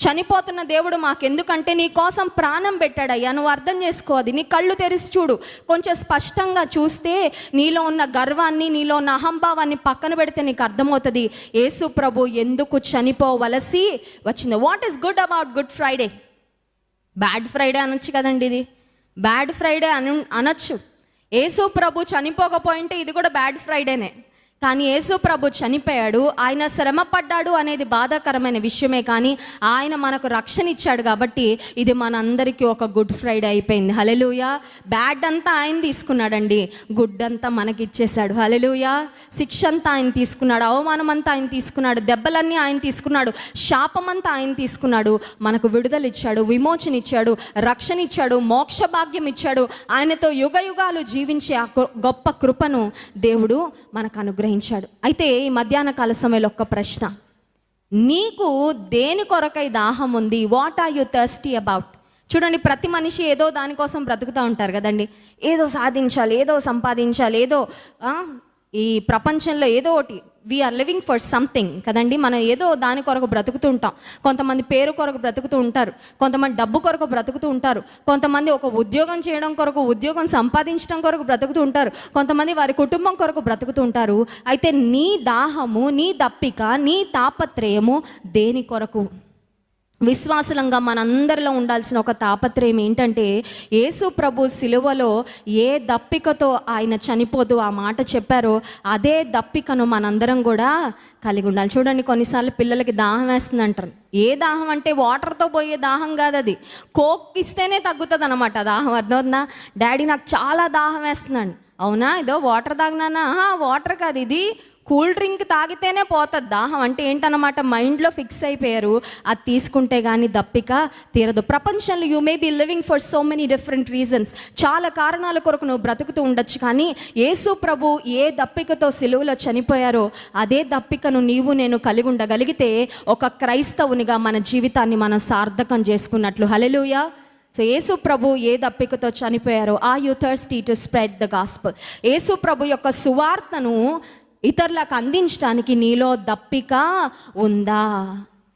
చనిపోతున్న దేవుడు మాకెందుకంటే నీ కోసం ప్రాణం పెట్టాడయ్యా, నువ్వు అర్థం చేసుకోవాలి, నీ కళ్ళు తెరిచి చూడు, కొంచెం స్పష్టంగా చూస్తే నీలో ఉన్న గర్వాన్ని, నీలో ఉన్న అహంభావాన్ని పక్కన పెడితే నీకు అర్థమవుతుంది యేసు ప్రభు ఎందుకు చనిపోవలసి వచ్చింది. What is good about good Friday? Bad Friday అనొచ్చు కదండి, ఇది బ్యాడ్ ఫ్రైడే అనొచ్చు. యేసు ప్రభు చనిపోకపోయింటే ఇది కూడా బ్యాడ్ ఫ్రైడేనే. కానీ యేసు ప్రభు చనిపోయాడు, ఆయన శ్రమ పడ్డాడు అనేది బాధాకరమైన విషయమే, కానీ ఆయన మనకు రక్షణ ఇచ్చాడు కాబట్టి ఇది మనందరికీ ఒక గుడ్ ఫ్రైడే అయిపోయింది. హల్లెలూయా. బ్యాడ్ అంతా ఆయన తీసుకున్నాడండి, గుడ్ అంతా మనకి ఇచ్చేశాడు. హల్లెలూయా. శిక్ష అంతా ఆయన తీసుకున్నాడు, అవమానం అంతా ఆయన తీసుకున్నాడు, దెబ్బలన్నీ ఆయన తీసుకున్నాడు, శాపమంతా ఆయన తీసుకున్నాడు, మనకు విడుదల ఇచ్చాడు, విమోచన ఇచ్చాడు, రక్షణ ఇచ్చాడు, మోక్ష భాగ్యం ఇచ్చాడు. ఆయనతో యుగ యుగాలు జీవించే ఆ గొప్ప కృపను దేవుడు మనకు అనుగ్రహించాడు. అయితే ఈ మధ్యాహ్న కాల సమయంలో ఒక్క ప్రశ్న, నీకు దేని కొరకై దాహం ఉంది? What are you thirsty about? చూడండి, ప్రతి మనిషి ఏదో దానికోసం బ్రతుకుతూ ఉంటారు కదండి, ఏదో సాధించాలి, ఏదో సంపాదించాలి, ఏదో ఈ ప్రపంచంలో ఏదో ఒకటి, వీఆర్ లివింగ్ ఫర్ సంథింగ్ కదండి. మనం ఏదో దాని కొరకు బ్రతుకుతూ ఉంటాం. కొంతమంది పేరు కొరకు బ్రతుకుతూ ఉంటారు, కొంతమంది డబ్బు కొరకు బ్రతుకుతూ ఉంటారు, కొంతమంది ఒక ఉద్యోగం చేయడం కొరకు, ఉద్యోగం సంపాదించడం కొరకు బ్రతుకుతూ ఉంటారు, కొంతమంది వారి కుటుంబం కొరకు బ్రతుకుతూ ఉంటారు. అయితే నీ దాహము, నీ దప్పిక, నీ తాపత్రయము దేని కొరకు? విశ్వాసులంగా మనందరిలో ఉండాల్సిన ఒక తాపత్రయం ఏంటంటే, యేసు ప్రభు సిలువలో ఏ దప్పికతో ఆయన చనిపోతూ ఆ మాట చెప్పారో అదే దప్పికను మనందరం కూడా కలిగి ఉండాలి. చూడండి, కొన్నిసార్లు పిల్లలకి దాహం వేస్తుంది అంటారు. ఏ దాహం అంటే వాటర్తో పోయే దాహం కాదు, అది కోక్ ఇస్తేనే తగ్గుతుంది అనమాట దాహం. అర్థమవుతుందా? డాడీ నాకు చాలా దాహం వేస్తున్నాడు. అవునా, ఇదో వాటర్ తాగినానా? వాటర్ కాదు, ఇది కూల్ డ్రింక్ తాగితేనే పోతుంది దాహం. అంటే ఏంటన్నమాట, మైండ్లో ఫిక్స్ అయిపోయారు, అది తీసుకుంటే కానీ దప్పిక తీరదు. ప్రపంచంలో you may be living for so many different reasons, చాలా కారణాల కొరకు నువ్వు బ్రతుకుతూ ఉండొచ్చు, కానీ యేసు ప్రభు ఏ దప్పికతో సిలువలో చనిపోయారో అదే దప్పికను నీవు నేను కలిగి ఉండగలిగితే ఒక క్రైస్తవునిగా మన జీవితాన్ని మనం సార్థకం చేసుకున్నట్లు. హల్లెలూయా. సో యేసు ప్రభు ఏ దప్పికతో చనిపోయారో, are you thirsty to spread the gospel? యేసు ప్రభు యొక్క సువార్తను ఇతరులకు అందించడానికి నీలో దప్పిక ఉందా?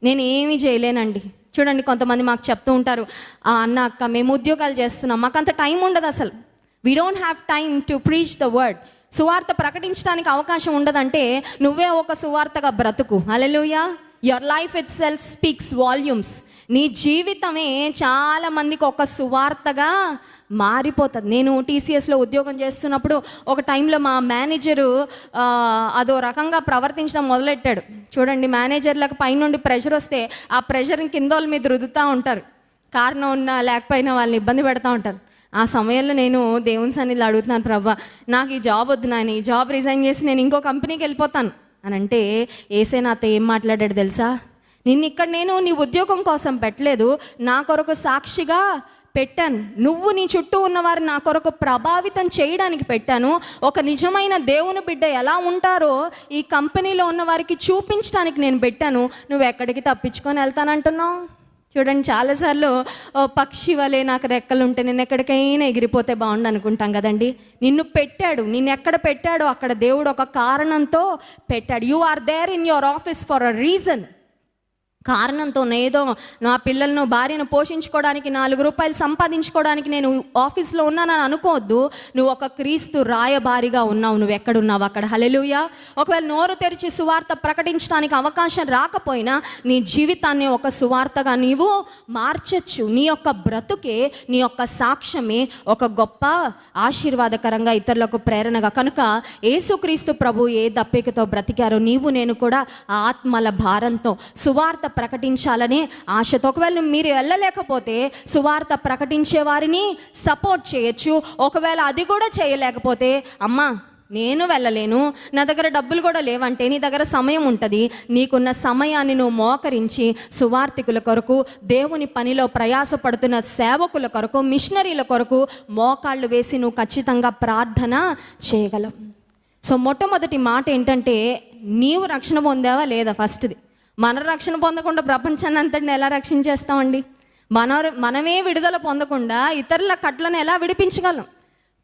నేను ఏమీ చేయలేనండి. చూడండి, కొంతమంది మాకు చెప్తూ ఉంటారు, అన్న అక్క మేము ఉద్యోగాలు చేస్తున్నాం, మాకు అంత టైం ఉండదు, అసలు we don't have time to preach the word. సువార్త ప్రకటించడానికి అవకాశం ఉండదంటే నువ్వే ఒక సువార్తగా బ్రతుకు. హల్లెలూయా. Your life itself speaks volumes. నీ జీవితమే చాలా మందికి ఒక సువార్తగా మారిపోతుంది. నేను టీసీఎస్లో ఉద్యోగం చేస్తున్నప్పుడు ఒక టైంలో మా మేనేజరు అదో రకంగా ప్రవర్తించడం మొదలెట్టాడు. చూడండి, మేనేజర్లకు పైనుండి ప్రెషర్ వస్తే ఆ ప్రెషర్ని కింద వాళ్ళ మీద రుద్దుతూ ఉంటారు, కారణం ఉన్నా లేకపోయినా వాళ్ళని ఇబ్బంది పెడతా ఉంటారు. ఆ సమయంలో నేను దేవుని సన్నిధిలో అడుగుతున్నాను, ప్రభా నాకు ఈ జాబ్ వద్దు నాయన, ఈ జాబ్ రిజైన్ చేసి నేను ఇంకో కంపెనీకి వెళ్ళిపోతాను అని అంటే, యేసే నాతో ఏం మాట్లాడాడు తెలుసా? నిన్ను ఇక్కడ నేను నీ ఉద్యోగం కోసం పెట్టలేదు, నా కొరకు సాక్షిగా పెట్టాను. నువ్వు నీ చుట్టూ ఉన్నవారు నా కొరకు ప్రభావితం చేయడానికి పెట్టాను. ఒక నిజమైన దేవుని బిడ్డ ఎలా ఉంటారో ఈ కంపెనీలో ఉన్న వారికి చూపించడానికి నేను పెట్టాను. నువ్వు ఎక్కడికి తప్పించుకొని వెళ్తానంటున్నావు? చూడండి, చాలాసార్లు పక్షి వలె నాకు రెక్కలు ఉంటే నేను ఎక్కడికైనా ఎగిరిపోతే బాగుండు అనుకుంటాం కదండి. నిన్ను పెట్టాడు, నిన్ను ఎక్కడ పెట్టాడో అక్కడ దేవుడు ఒక కారణంతో పెట్టాడు. You are there in your office for a reason. కారణంతో ఏదో నా పిల్లలను భార్యను పోషించుకోవడానికి 4 రూపాయలు సంపాదించుకోవడానికి నేను ఆఫీస్లో ఉన్నానని అనుకోవద్దు. నువ్వు ఒక క్రీస్తు రాయబారిగా ఉన్నావు, నువ్వు ఎక్కడున్నావు అక్కడ. హల్లెలూయా. ఒకవేళ నోరు తెరిచి సువార్త ప్రకటించడానికి అవకాశం రాకపోయినా నీ జీవితాన్ని ఒక సువార్తగా నీవు మార్చచ్చు. నీ యొక్క బ్రతుకే, నీ యొక్క సాక్ష్యమే ఒక గొప్ప ఆశీర్వాదకరంగా ఇతరులకు ప్రేరణగా. కనుక యేసుక్రీస్తు ప్రభు ఏ దప్పికతో బ్రతికారో నీవు నేను కూడా ఆత్మల భారంతో సువార్త ప్రకటించాలనే ఆశతో. ఒకవేళ మీరు వెళ్ళలేకపోతే సువార్త ప్రకటించే వారిని సపోర్ట్ చేయొచ్చు. ఒకవేళ అది కూడా చేయలేకపోతే, అమ్మా నేను వెళ్ళలేను, నా దగ్గర డబ్బులు కూడా లేవంటే నీ దగ్గర సమయం ఉంటుంది. నీకున్న సమయాన్ని నువ్వు మోకరించి సువార్థికుల కొరకు, దేవుని పనిలో ప్రయాసపడుతున్న సేవకుల కొరకు, మిషనరీల కొరకు మోకాళ్ళు వేసి నువ్వు ఖచ్చితంగా ప్రార్థన చేయగలవు. సో మొట్టమొదటి మాట ఏంటంటే, నీవు రక్షణ పొందావా లేదా? ఫస్ట్ది. మన రక్షణ పొందకుండా ప్రపంచాన్ని అంతటిని ఎలా రక్షించేస్తామండి? మనమే విడుదల పొందకుండా ఇతరుల కట్లను ఎలా విడిపించగలం?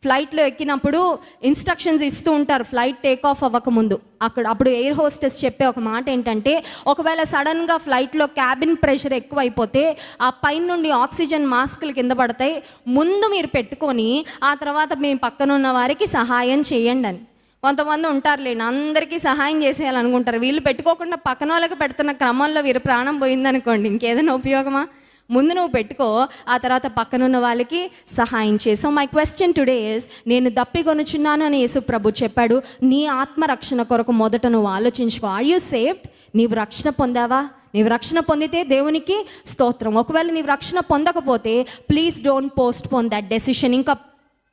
ఫ్లైట్లో ఎక్కినప్పుడు ఇన్స్ట్రక్షన్స్ ఇస్తూ ఉంటారు ఫ్లైట్ టేక్ ఆఫ్ అవ్వకముందు. అప్పుడు ఎయిర్ హోస్టెస్ చెప్పే ఒక మాట ఏంటంటే, ఒకవేళ సడన్గా ఫ్లైట్లో క్యాబిన్ ప్రెషర్ ఎక్కువైపోతే ఆ పైన నుండి ఆక్సిజన్ మాస్కులు కింద పడతాయి, ముందు మీరు పెట్టుకొని ఆ తర్వాత మీ పక్కన ఉన్న వారికి సహాయం చేయండి అని. కొంతమంది ఉంటారులేండి, అందరికీ సహాయం చేసేయాలనుకుంటారు. వీళ్ళు పెట్టుకోకుండా పక్కన వాళ్ళకి పెడుతున్న క్రమంలో వీరు ప్రాణం పోయిందనుకోండి, ఇంకేదైనా ఉపయోగమా? ముందు నువ్వు పెట్టుకో, ఆ తర్వాత పక్కనున్న వాళ్ళకి సహాయం చేసావు. మై క్వశ్చన్ టుడే ఇస్, నేను దప్పికొనుచున్నాను అని యేసు ప్రభు చెప్పాడు. నీ ఆత్మరక్షణ కొరకు మొదట నువ్వు ఆలోచించుకో. Are you saved? నీవు రక్షణ పొందావా? నీవు రక్షణ పొందితే దేవునికి స్తోత్రం. ఒకవేళ నీవు రక్షణ పొందకపోతే please don't postpone that decision. ఇంకా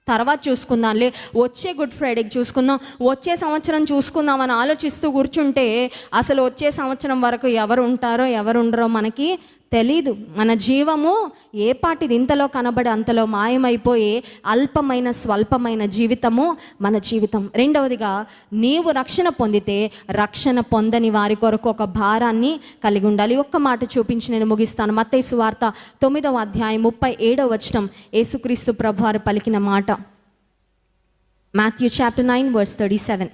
తర్వాత చూసుకుందాంలే, వచ్చే గుడ్ ఫ్రైడేకి చూసుకుందాం, వచ్చే సంవత్సరం చూసుకుందాం అని ఆలోచిస్తూ కూర్చుంటే అసలు వచ్చే సంవత్సరం వరకు ఎవరు ఉంటారో ఎవరు ఉండరో మనకి తెలీదు. మన జీవము ఏ పాటిది ఇంతలో కనబడి అంతలో మాయమైపోయే అల్పమైన స్వల్పమైన జీవితము మన జీవితం. రెండవదిగా, నీవు రక్షణ పొందితే రక్షణ పొందని వారి కొరకు ఒక భారాన్ని కలిగి ఉండాలి. ఒక్క మాట చూపించి నేను ముగిస్తాను. మత్తయి సువార్త 9వ అధ్యాయం 37వ వచనం యేసుక్రీస్తు ప్రభువారు పలికిన మాట. Matthew chapter 9 verse 37.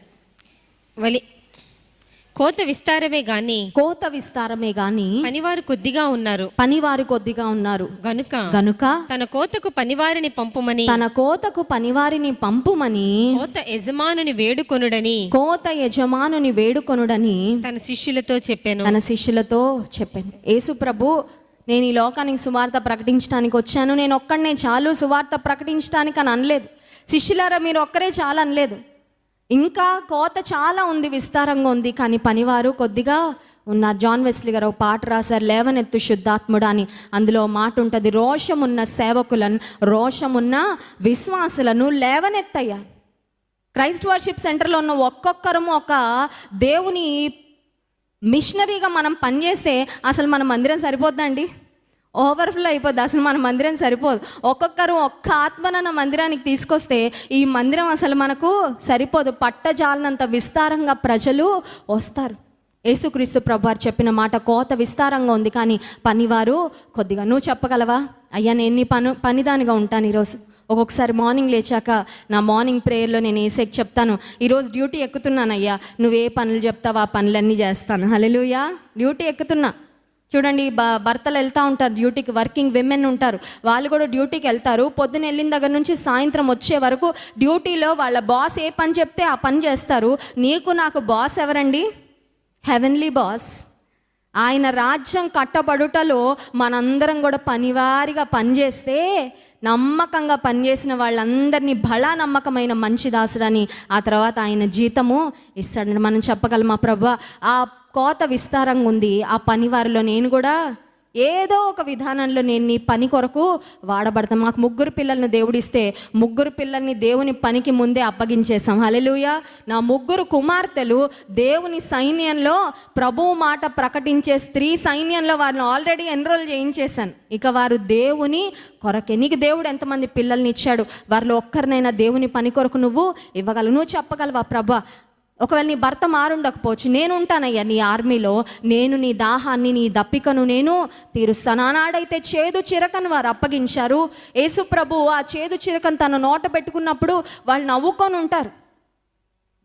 కోత విస్తారమే గాని పనివారు కొద్దిగా ఉన్నారు గనుక తన కోతకు పనివారిని పంపుమని కోత యజమానుని వేడుకొనుడని తన శిష్యులతో చెప్పాను. యేసు ప్రభు, నేను ఈ లోకానికి సువార్త ప్రకటించడానికి వచ్చాను, నేను ఒక్కడనే చాలు సువార్త ప్రకటించడానికి అని అనలేదు. శిష్యులారా మీరు ఒక్కరే చాలా అనలేదు. ఇంకా కోత చాలా ఉంది, విస్తారంగా ఉంది, కానీ పనివారు కొద్దిగా ఉన్నారు. జాన్ వెస్లీ గారు ఒక పాట రాశారు, లేవనెత్తు శుద్ధాత్ముడా అని. అందులో మాట ఉంటుంది, రోషమున్న సేవకులను, రోషమున్న విశ్వాసులను లేవనెత్తయ్యా. క్రైస్ట్ వర్షిప్ సెంటర్లో ఉన్న ఒక్కొక్కరము ఒక దేవుని మిషనరీగా మనం పనిచేస్తే అసలు మన మందిరం సరిపోద్దండి? ఓవర్ఫ్లో అయిపోద్ది. అసలు మన మందిరం సరిపోదు. ఒక్కొక్కరు ఒక్క ఆత్మనన్న మందిరానికి తీసుకొస్తే ఈ మందిరం అసలు మనకు సరిపోదు. పట్టజాలనంత విస్తారంగా ప్రజలు వస్తారు. యేసుక్రీస్తు ప్రభువారు చెప్పిన మాట, కోత విస్తారంగా ఉంది కానీ పనివారు కొద్దిగా. నువ్వు చెప్పగలవా? అయ్యా నేను పనిదానిగా ఉంటాను ఈరోజు. ఒక్కొక్కసారి మార్నింగ్ లేచాక నా మార్నింగ్ ప్రేయర్లో నేను ఏసేకి చెప్తాను, ఈరోజు డ్యూటీ ఎక్కుతున్నానయ్యా, నువ్వే పనులు చెప్తావా ఆ పనులన్నీ చేస్తాను. హల్లెలూయా. డ్యూటీ ఎక్కుతున్నా. చూడండి, భర్తలు వెళ్తూ ఉంటారు డ్యూటీకి, వర్కింగ్ విమెన్ ఉంటారు, వాళ్ళు కూడా డ్యూటీకి వెళ్తారు. పొద్దున వెళ్ళిన దగ్గర నుంచి సాయంత్రం వచ్చే వరకు డ్యూటీలో వాళ్ళ బాస్ ఏ పని చెప్తే ఆ పని చేస్తారు. నీకు నాకు బాస్ ఎవరండి? Heavenly boss. ఆయన రాజ్యం కట్టబడుటలో మనందరం కూడా పనివారిగా పనిచేస్తే, నమ్మకంగా పనిచేసిన వాళ్ళందరినీ బలా నమ్మకమైన మంచి దాసుడని ఆ తర్వాత ఆయన జీతము ఇస్తాడని మనం చెప్పగలమా? ప్రభా, ఆ కోత విస్తారంగా ఉంది, ఆ పనివారిలో నేను కూడా ఏదో ఒక విధానంలో నేను నీ పని కొరకు వాడబడతాను. మాకు 3 పిల్లల్ని దేవుడిస్తే 3 పిల్లల్ని దేవుని పనికి ముందే అప్పగించేశాం. హల్లెలూయా. నా 3 కుమార్తెలు దేవుని సైన్యంలో ప్రభువు మాట ప్రకటించే స్త్రీ సైన్యంలో వారిని ఆల్రెడీ ఎన్రోల్ చేయించేశాను. ఇక వారు దేవుని కొరకే. నీకు దేవుడు ఎంతమంది పిల్లల్ని ఇచ్చాడు? వారిలో ఒక్కరినైనా దేవుని పని కొరకు నువ్వు ఇవ్వగలవు. నువ్వు చెప్పగలవా? ప్రభా, ఒకవేళ నీ భర్త మారుండకపోవచ్చు, నేను ఉంటానయ్యా నీ ఆర్మీలో, నేను నీ దాహాన్ని నీ దప్పికను నేను తీరుస్తాను. ఆనాడైతే చేదు చిరకను వారు అప్పగించారు. యేసు ప్రభు ఆ చేదు చిరకను తన నోట పెట్టుకున్నప్పుడు వాళ్ళు నవ్వుకొని ఉంటారు,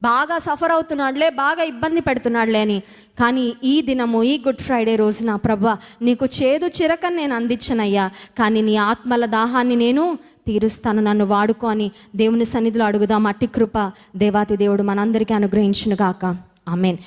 బాగా సఫర్ అవుతున్నాడులే, బాగా ఇబ్బంది పెడుతున్నాడులే అని. కానీ ఈ దినము, ఈ గుడ్ ఫ్రైడే రోజున ప్రభా, నీకు చేదు చిరకను నేను అందించనయ్యా, కానీ నీ ఆత్మల దాహాన్ని నేను తీరుస్తాను, నన్ను వాడుకో అని దేవుని సన్నిధిలో అడుగుదాం. అట్టి కృప దేవాతి దేవుడు మనందరికీ అనుగ్రహించును గాక. ఆమేన్.